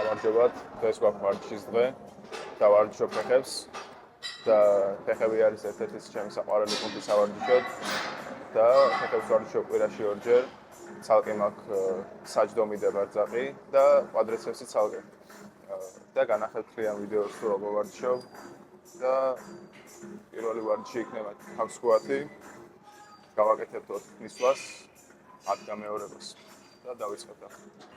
გამარჯობათ. დღეს გვაქვს ვარჯიშის დღე და ვარჯიშობ ფეხებს და ფეხები არის ერთ-ერთი ჩემი საყვარელი პუნქტი სავარჯიშოდ და ფეხებს ვარჯიშობ კვირაში ორჯერ. ცალკე მაქვს საჯდომი და ბარძაყი და კვადრიცეპსი ცალკე. და განახეთ ფრიან ვიდეოს თუ როგორ ვარჯიშობ და პირველი ვარჯიში იქნება ჰაკ სკვატი. გავაკეთებთ 4 ნისვას 10 გამეორებას და დავიწყებთ ახლა.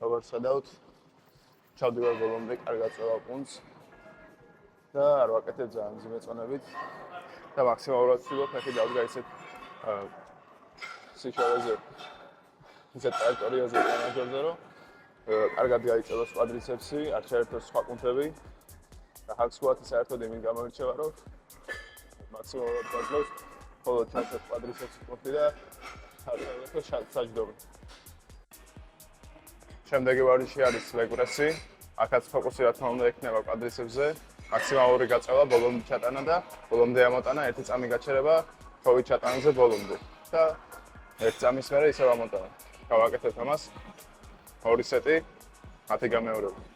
როგორც სადავთ, ჩავდივარ ბოლომდე, კარგად წავა პუნქტს და არ ვაკეთებ ძალიან მძიმე წონებით და მაქსიმალურად ვცდილობ ფეხი დავდგა ისეთ სიშორეზე, ისეთ ტერიტორიაზე განაჯერზე, რომ კარგად გაიწელოს კვადრიცეპსი, არ შეერთოს სხვა კუნთები და ჰაკ სკვატი საერთოდ იმით გამოირჩევა, რომ მაქსიმალურად გაძლევს მხოლოდ ჩართოს კვადრიცეპსი კუნთი და ჩართოს საჯდომი. შემდეგი ვარჯიში არის ლეგ პრესი. აქაც ფოკუსი რა თქმა უნდა იქნება კვადრიცეპსზე. მაქსიმალური გაწევა, ბოლომდე ჩატანა და ბოლომდე ამოტანა, ერთი წამი გაჩერება, თოვით ჩატანაზე ბოლომდე. და ერთი წამის მერე ისევ ამოტანა. გავაკეთებთ ამას. 2 სეტი, 10 გამეორება.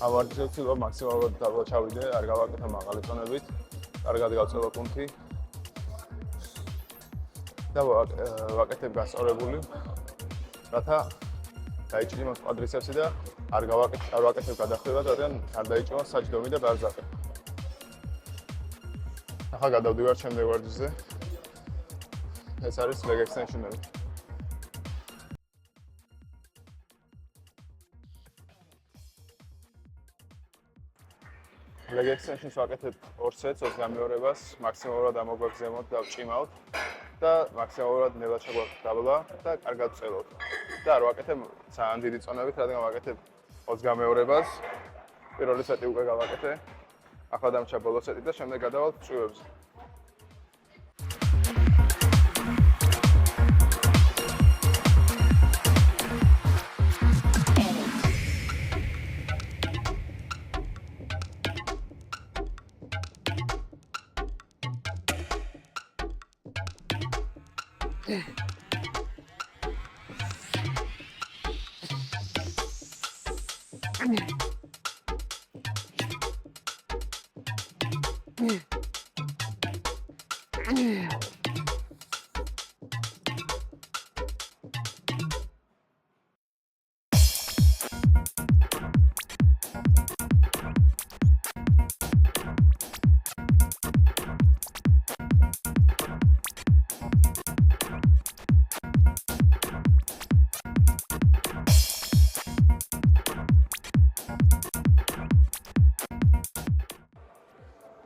ავარჯიშობ ვცდილობ მაქსიმალურად დაბლა ჩავიდე, არ გავაკეთე მაღალი წონებით, კარგად გავწევა კუნთი და ვაკეთებ გასწორებული, რათა დაიჭიროს კვადრიცეპსი და არ ვაკეთებ გადახვევას, რადგან არ დაიჭიროს საჯდომი და ბარძაყი. ახლა გადავდივარ შემდეგ ვარჯიშზე. ეს არის leg extension-ები. leg extension-ს ვაკეთებ 2 სეტს 22-ებას, მაქსიმალურად ამოგვაგზავნოთ და ვჭიმავთ და მაქსიმალურად ნელა შეგვაქვს დაბლა და კარგად ვწელოთ. და არ ვაკეთებ ძალიან დიდი წონებით, რადგან ვაკეთებ 22-ებას. პირველი სეტი უკვე გავაკეთე. ახლა დამჭა ბოლო სეტი და შემდეგ გადავალ წვივებზე.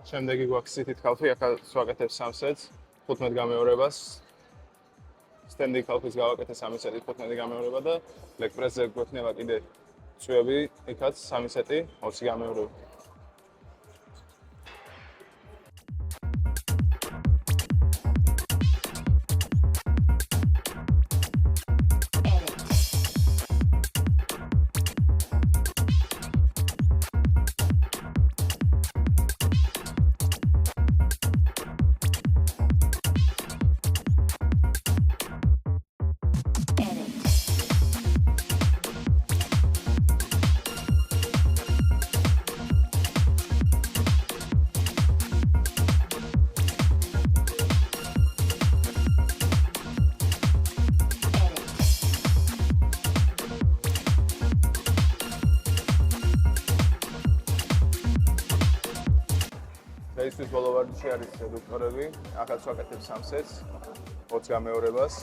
შემდეგი გვაქვს სიტით კალფი, ახლა ვაკეთებ 3 სეტს 15-22-ებას. სტენდი კალფის გავაკეთე 3 სეტი 15-22-ება და ლეგ პრესზე გვექნება კიდე წვევები, იქაც 3 სეტი 20-22-ება. დღეისთვის ბოლო ვარჯიში არის რედუქტორები, ახაც ვაკეთებ 3 სეტს 20-22-ებას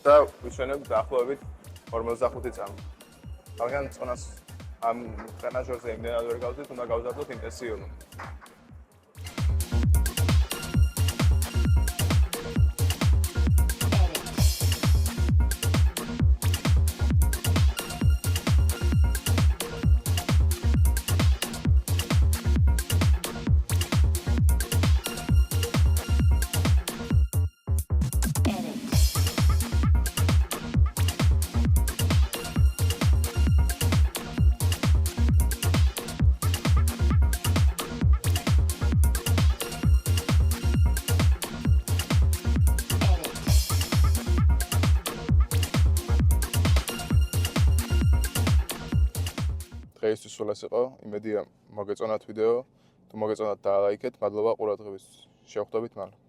და ვიჩვენებ დაახლოებით 45 წამი. მაგრამ წონას ამ ტრენაჟერზე იმდენად ვერ გავზრდით, უნდა გავზარდოთ ინტენსიურად. დღეისთვის სულ ეს იყო. იმედია მოგეწონათ ვიდეო. თუ მოგეწონათ, დალაიქეთ. მადლობა ყურადღებისთვის. შევხვდებით მალე.